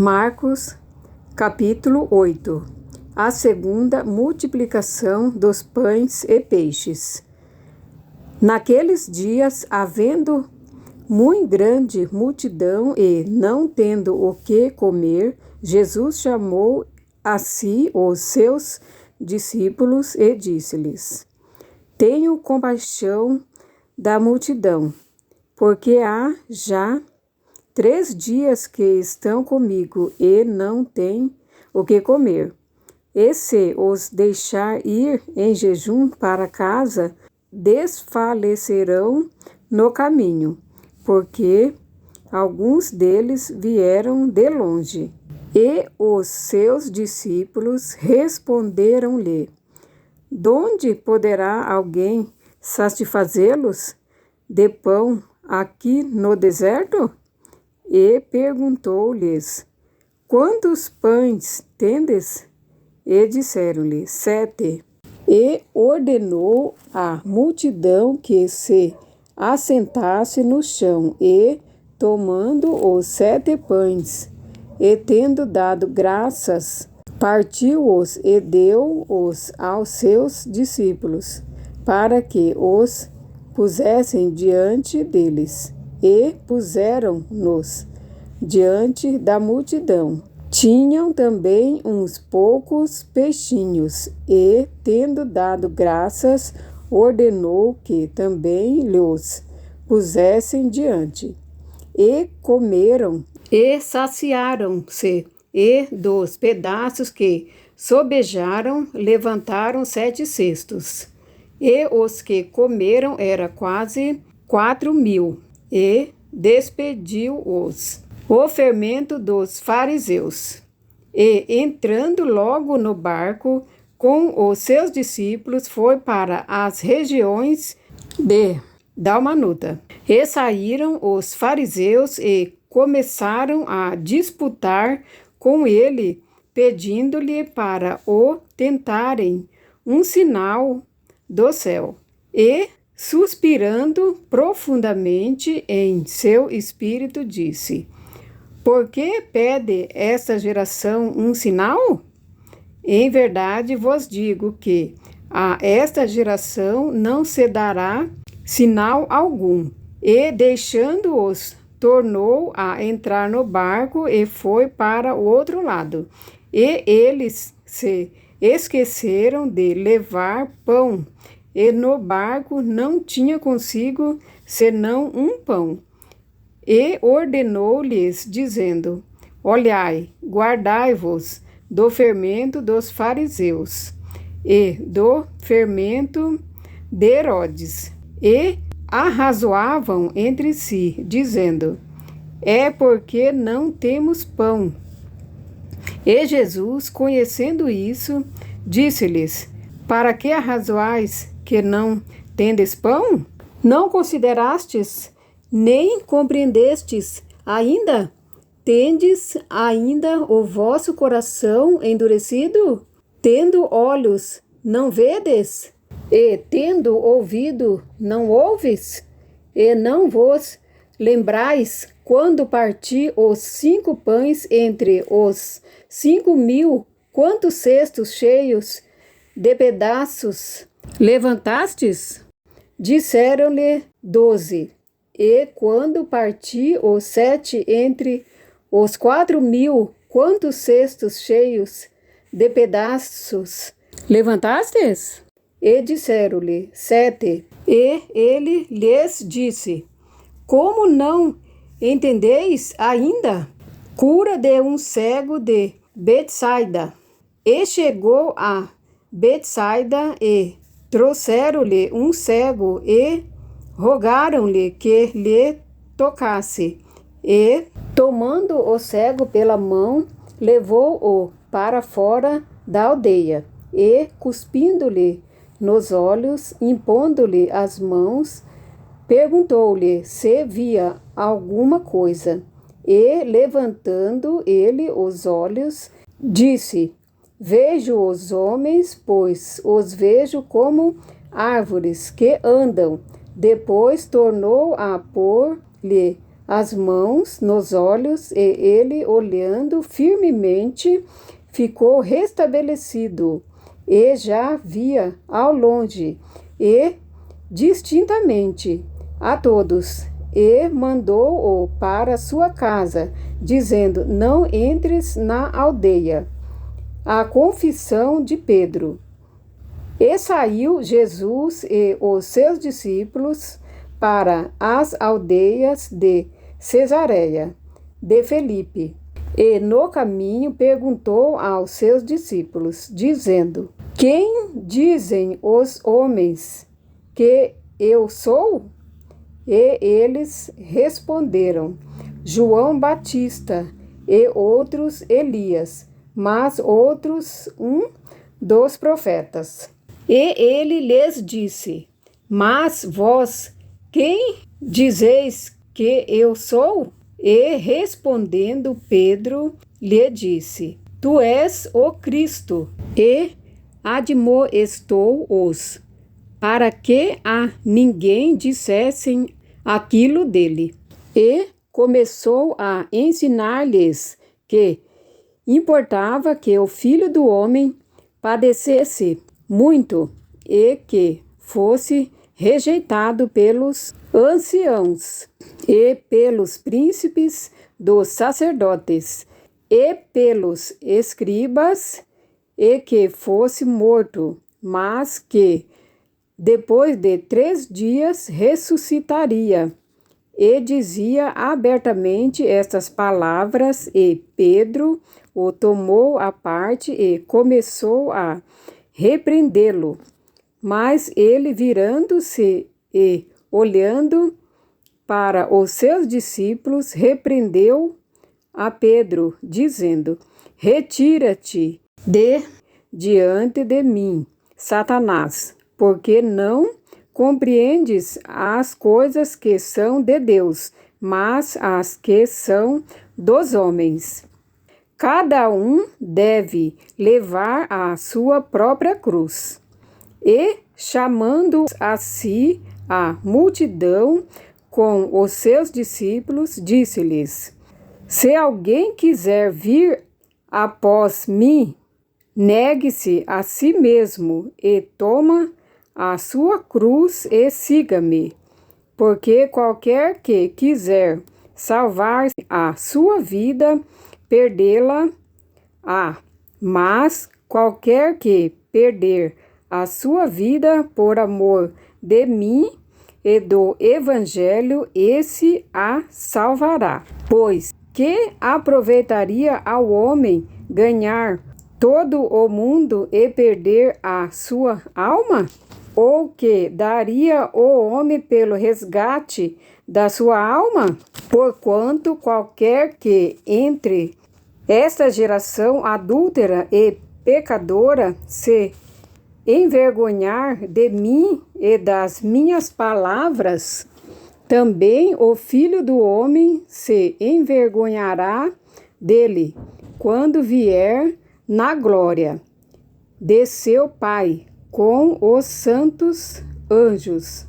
Marcos, capítulo 8. A segunda multiplicação dos pães e peixes. Naqueles dias, havendo muito grande multidão e não tendo o que comer, Jesus chamou a si os seus discípulos e disse-lhes: Tenho compaixão da multidão, porque há já 3 dias que estão comigo e não têm o que comer. E se os deixar ir em jejum para casa, desfalecerão no caminho, porque alguns deles vieram de longe. E os seus discípulos responderam-lhe: Donde poderá alguém satisfazê-los de pão aqui no deserto? E perguntou-lhes: Quantos pães tendes? E disseram-lhe: 7. E ordenou à multidão que se assentasse no chão, e, tomando os 7 pães, e tendo dado graças, partiu-os e deu-os aos seus discípulos, para que os pusessem diante deles. E puseram-nos diante da multidão. Tinham também uns poucos peixinhos, e, tendo dado graças, ordenou que também lhes pusessem diante. E comeram, e saciaram-se, e dos pedaços que sobejaram, levantaram 7 cestos. E os que comeram era quase 4.000. E despediu-os o fermento dos fariseus. E, entrando logo no barco com os seus discípulos, foi para as regiões de Dalmanuta. E saíram os fariseus e começaram a disputar com ele, pedindo-lhe para o tentarem um sinal do céu. E, suspirando profundamente em seu espírito, disse: Por que pede esta geração um sinal? Em verdade vos digo que a esta geração não se dará sinal algum. E, deixando-os, tornou a entrar no barco e foi para o outro lado. E eles se esqueceram de levar pão, e no barco não tinha consigo senão um pão. E ordenou-lhes, dizendo: Olhai, guardai-vos do fermento dos fariseus e do fermento de Herodes. E arrazoavam entre si, dizendo: É porque não temos pão. E Jesus, conhecendo isso, disse-lhes: Para que arrazoais que não tendes pão? Não considerastes, nem compreendestes ainda? Tendes ainda o vosso coração endurecido? Tendo olhos, não vedes? E tendo ouvido, não ouves? E não vos lembrais quando parti os 5 pães entre os 5.000, quantos cestos cheios de pedaços levantastes? Disseram-lhe 12. E quando parti os 7 entre os 4.000, quantos cestos cheios de pedaços levantastes? E disseram-lhe 7. E ele lhes disse: Como não entendeis ainda? Cura de um cego de Betsaida. E chegou a Betsaida e trouxeram-lhe um cego e rogaram-lhe que lhe tocasse. E, tomando o cego pela mão, levou-o para fora da aldeia. E, cuspindo-lhe nos olhos, impondo-lhe as mãos, perguntou-lhe se via alguma coisa. E, levantando ele os olhos, disse: Vejo os homens, pois os vejo como árvores que andam. Depois tornou a pôr-lhe as mãos nos olhos, e ele, olhando firmemente, ficou restabelecido, e já via ao longe e distintamente a todos, e mandou-o para sua casa, dizendo: não entres na aldeia. A confissão de Pedro. E saiu Jesus e os seus discípulos para as aldeias de Cesareia de Filipe. E no caminho perguntou aos seus discípulos, dizendo: quem dizem os homens que eu sou? E eles responderam: João Batista, e outros Elias, mas outros dos profetas. E ele lhes disse: mas vós, quem dizeis que eu sou? E respondendo Pedro, lhe disse: tu és o Cristo. E admoestou-os, para que a ninguém dissessem aquilo dele. E começou a ensinar-lhes que importava que o Filho do Homem padecesse muito e que fosse rejeitado pelos anciãos e pelos príncipes dos sacerdotes e pelos escribas, e que fosse morto, mas que depois de 3 dias ressuscitaria. E dizia abertamente estas palavras, e Pedro o tomou à parte e começou a repreendê-lo. Mas ele, virando-se e olhando para os seus discípulos, repreendeu a Pedro, dizendo: retira-te diante de mim, Satanás, porque não compreendes as coisas que são de Deus, mas as que são dos homens. Cada um deve levar a sua própria cruz. E, chamando a si a multidão com os seus discípulos, disse-lhes: se alguém quiser vir após mim, negue-se a si mesmo e toma a sua cruz e siga-me. Porque qualquer que quiser salvar a sua vida, perdê-la-á. Mas qualquer que perder a sua vida por amor de mim e do Evangelho, esse a salvará. Pois que aproveitaria ao homem ganhar todo o mundo e perder a sua alma? Ou que daria o homem pelo resgate da sua alma? Porquanto qualquer que entre esta geração adúltera e pecadora se envergonhar de mim e das minhas palavras, também o Filho do Homem se envergonhará dele, quando vier na glória de seu Pai com os santos anjos.